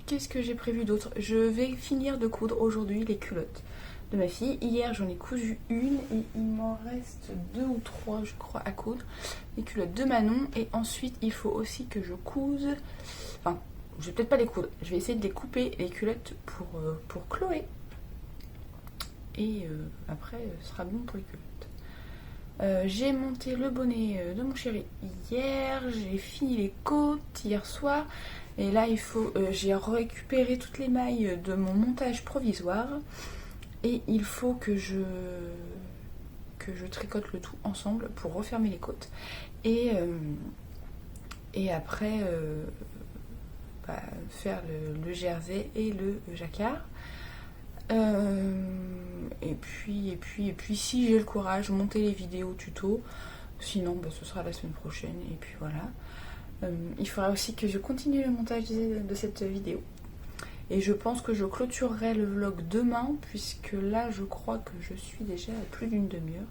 Qu'est-ce que j'ai prévu d'autre? Je vais finir de coudre aujourd'hui les culottes de ma fille. Hier j'en ai cousu une et il m'en reste 2 ou 3 je crois à coudre. Les culottes de Manon, et ensuite il faut aussi que je couse, enfin je vais peut-être pas les coudre, je vais essayer de les couper les culottes pour Chloé. Et après ce sera bon pour les culottes. J'ai monté le bonnet de mon chéri hier, j'ai fini les côtes hier soir. Et là, j'ai récupéré toutes les mailles de mon montage provisoire. Et il faut que je tricote le tout ensemble pour refermer les côtes. Et après, faire le jersey et le jacquard. Et puis si j'ai le courage, monter les vidéos tuto. Sinon, ce sera la semaine prochaine. Et puis voilà. Il faudra aussi que je continue le montage de cette vidéo. Et je pense que je clôturerai le vlog demain, puisque là je crois que je suis déjà à plus d'une demi-heure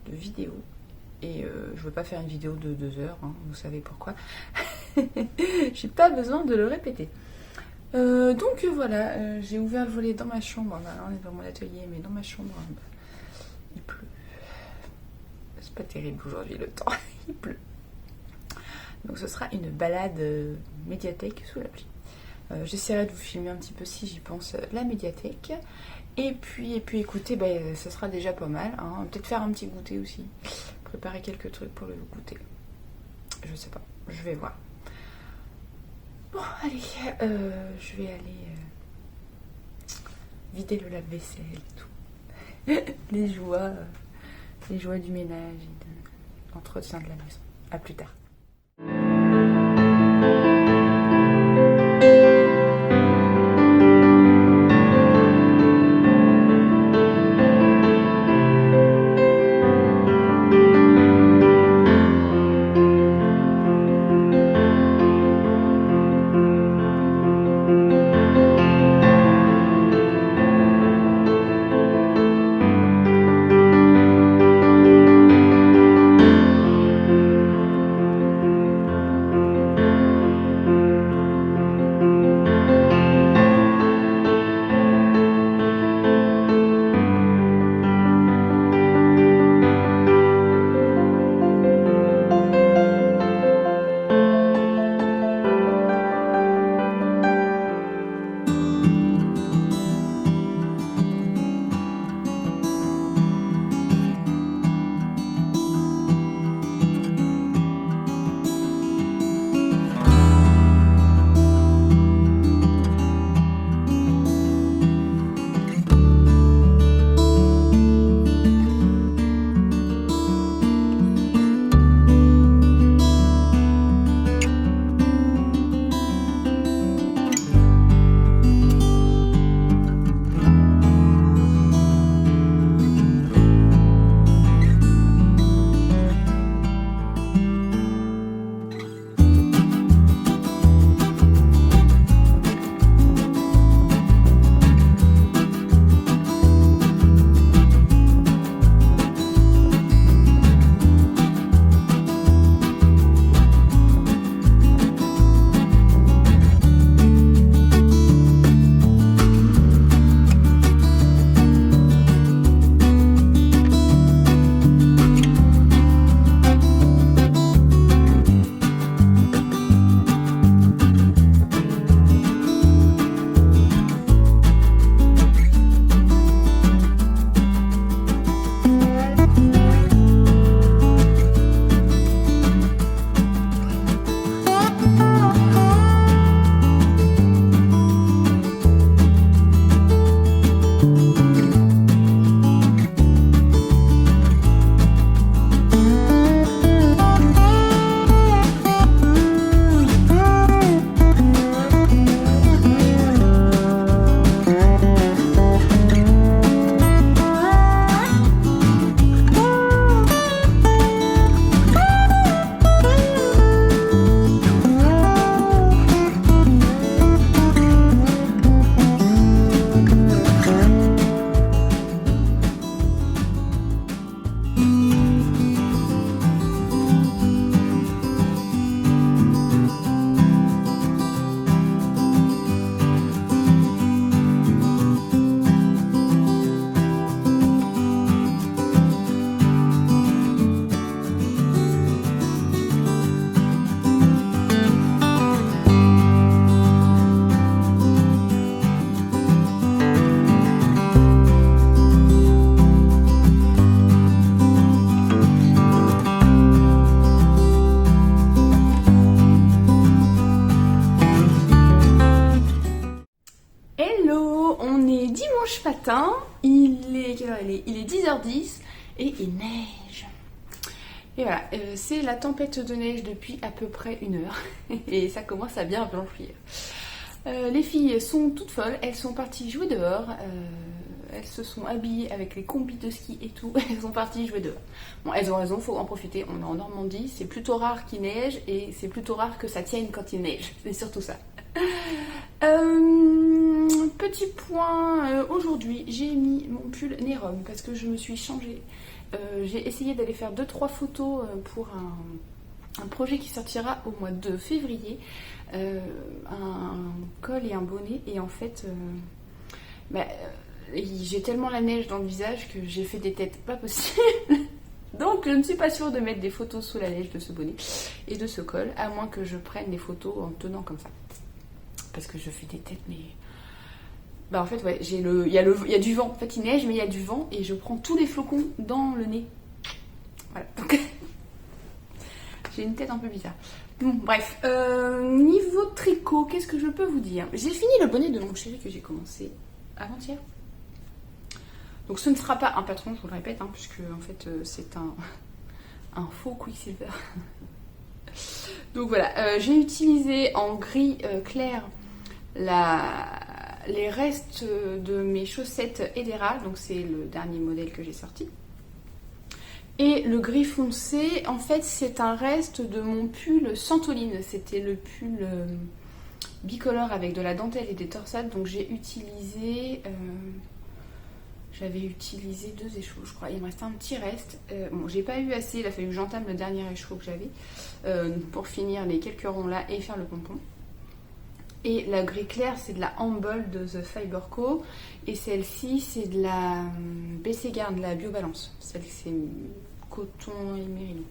de vidéo. Et je ne veux pas faire une vidéo de 2 heures, hein, vous savez pourquoi. J'ai pas besoin de le répéter. Donc voilà, j'ai ouvert le volet dans ma chambre. Là, on est dans mon atelier, mais dans ma chambre, il pleut. C'est pas terrible aujourd'hui le temps, il pleut. Donc ce sera une balade médiathèque sous la pluie. J'essaierai de vous filmer un petit peu si j'y pense la médiathèque. Et puis écoutez, ça sera déjà pas mal. Hein. Peut-être faire un petit goûter aussi. Préparer quelques trucs pour le goûter. Je sais pas, je vais voir. Bon, allez, je vais aller vider le lave-vaisselle et tout. les joies du ménage et de l'entretien de la maison. À plus tard. dimanche matin, quelle heure il est 10h10 et il neige. Et voilà, c'est la tempête de neige depuis à peu près 1 heure et ça commence à bien blanchir. Les filles sont toutes folles, elles sont parties jouer dehors, elles se sont habillées avec les combis de ski et tout, elles sont parties jouer dehors. Bon, elles ont raison, faut en profiter, on est en Normandie, c'est plutôt rare qu'il neige et c'est plutôt rare que ça tienne quand il neige, c'est surtout ça. Petit point, aujourd'hui j'ai mis mon pull Nérom parce que je me suis changée. J'ai essayé d'aller faire 2-3 photos pour un projet qui sortira au mois de février, un col et un bonnet, et en fait j'ai tellement la neige dans le visage que j'ai fait des têtes pas possibles. Donc je ne suis pas sûre de mettre des photos sous la neige de ce bonnet et de ce col, à moins que je prenne des photos en tenant comme ça. Parce que je fais des têtes, mais... Bah en fait, ouais, il y a du vent. En fait, il neige, mais il y a du vent et je prends tous les flocons dans le nez. Voilà, donc... j'ai une tête un peu bizarre. Bon, bref. Niveau tricot, qu'est-ce que je peux vous dire? J'ai fini le bonnet de mon chéri que j'ai commencé avant-hier. Donc ce ne sera pas un patron, je vous le répète, hein, puisque en fait c'est un faux Quicksilver. Donc voilà, j'ai utilisé en gris clair les restes de mes chaussettes Edera, donc c'est le dernier modèle que j'ai sorti. Et le gris foncé, en fait c'est un reste de mon pull Santoline, c'était le pull bicolore avec de la dentelle et des torsades, donc j'ai utilisé... J'avais utilisé 2 échos, je crois. Il me restait un petit reste. Bon, j'ai pas eu assez. Il a fallu que j'entame le dernier écheau que j'avais pour finir les quelques ronds là et faire le pompon. Et la gris claire, c'est de la Humble de The Fiber Co. Et celle-ci, c'est de la BC Garn, de la Biobalance. Celle-ci, c'est coton et mérino.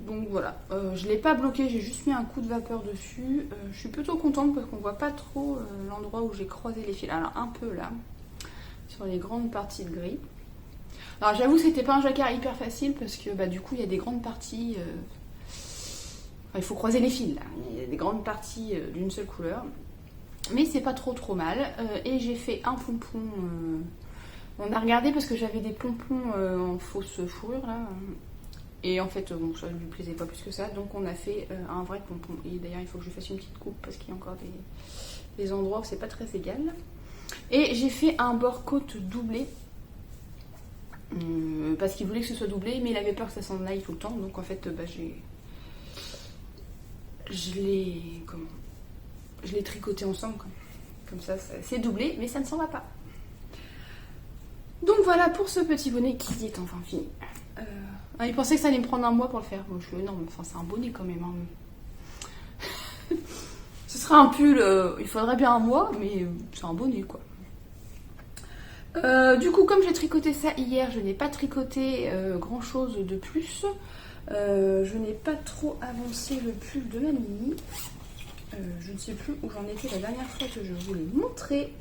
Donc voilà. Je l'ai pas bloqué, j'ai juste mis un coup de vapeur dessus. Je suis plutôt contente parce qu'on voit pas trop l'endroit où j'ai croisé les fils. Alors un peu là. Sur les grandes parties de gris. Alors j'avoue c'était pas un jacquard hyper facile parce que du coup il y a des grandes parties, il faut croiser les fils là, il y a des grandes parties d'une seule couleur, mais c'est pas trop mal. Et j'ai fait un pompon, on a regardé parce que j'avais des pompons en fausse fourrure là, et en fait bon ça ne lui plaisait pas plus que ça, donc on a fait un vrai pompon. Et d'ailleurs il faut que je fasse une petite coupe parce qu'il y a encore des endroits où c'est pas très égal. Et j'ai fait un bord côte doublé parce qu'il voulait que ce soit doublé, mais il avait peur que ça s'en aille tout le temps. Donc en fait, je l'ai tricoté ensemble. Comme ça, c'est doublé, mais ça ne s'en va pas. Donc voilà pour ce petit bonnet qui est enfin fini. Il pensait que ça allait me prendre un mois pour le faire. Bon, je lui ai dit non, mais enfin, c'est un bonnet quand même. Hein. Ce sera un pull, il faudrait bien un mois, mais c'est un bonnet quoi. Du coup, comme j'ai tricoté ça hier, je n'ai pas tricoté grand chose de plus. Je n'ai pas trop avancé le pull de Mamie. Je ne sais plus où j'en étais la dernière fois que je vous l'ai montré.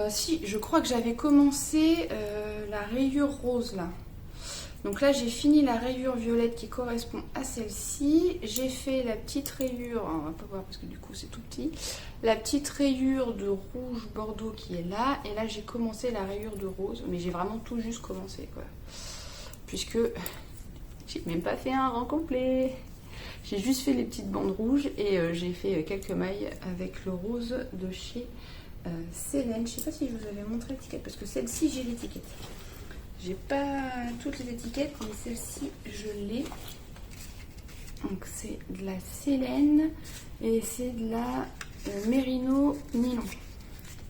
Si, je crois que j'avais commencé la rayure rose là. Donc là j'ai fini la rayure violette qui correspond à celle-ci. J'ai fait la petite rayure, on va pas voir parce que du coup c'est tout petit. La petite rayure de rouge bordeaux qui est là. Et là j'ai commencé la rayure de rose. Mais j'ai vraiment tout juste commencé quoi. Puisque j'ai même pas fait un rang complet. J'ai juste fait les petites bandes rouges et j'ai fait quelques mailles avec le rose de chez Célène. Je sais pas si je vous avais montré l'étiquette parce que celle-ci j'ai l'étiquette. J'ai pas toutes les étiquettes, mais celle-ci, je l'ai. Donc c'est de la Célène et c'est de la Mérino Nylon.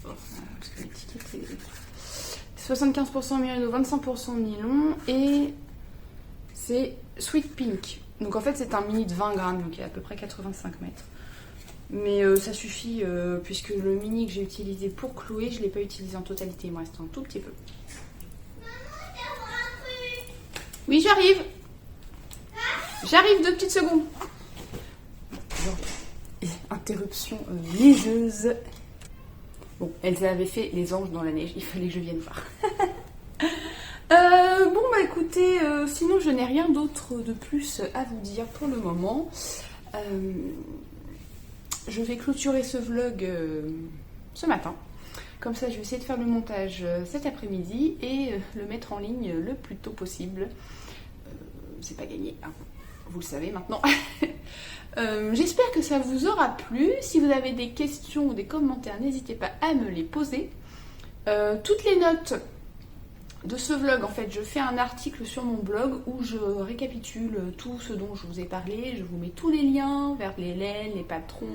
Parce que l'étiquette est 75% Mérino, 25% Nylon et c'est Sweet Pink. Donc en fait c'est un mini de 20 grammes, donc il y a à peu près 85 mètres. Mais ça suffit puisque le mini que j'ai utilisé pour clouer, je ne l'ai pas utilisé en totalité, il me reste un tout petit peu. Oui, j'arrive. J'arrive 2 petites secondes. Interruption neigeuse. Bon, elles avaient fait les anges dans la neige. Il fallait que je vienne voir. Bon, bah écoutez, sinon je n'ai rien d'autre de plus à vous dire pour le moment. je vais clôturer ce vlog ce matin. Comme ça, je vais essayer de faire le montage cet après-midi et le mettre en ligne le plus tôt possible. C'est pas gagné, hein. Vous le savez maintenant. J'espère que ça vous aura plu. Si vous avez des questions ou des commentaires, n'hésitez pas à me les poser. Toutes les notes de ce vlog, en fait, je fais un article sur mon blog où je récapitule tout ce dont je vous ai parlé. Je vous mets tous les liens vers les laines, les patrons,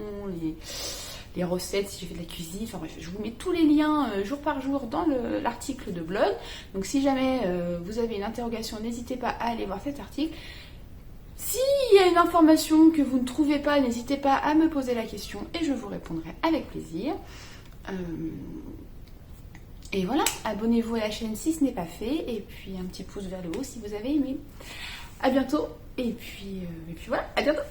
les recettes si je fais de la cuisine. Enfin bref, je vous mets tous les liens jour par jour dans l'article de blog. Donc si jamais vous avez une interrogation, n'hésitez pas à aller voir cet article. S'il y a une information que vous ne trouvez pas, n'hésitez pas à me poser la question et je vous répondrai avec plaisir. Et voilà, abonnez-vous à la chaîne si ce n'est pas fait, et puis un petit pouce vers le haut si vous avez aimé. A bientôt, et puis voilà, à bientôt.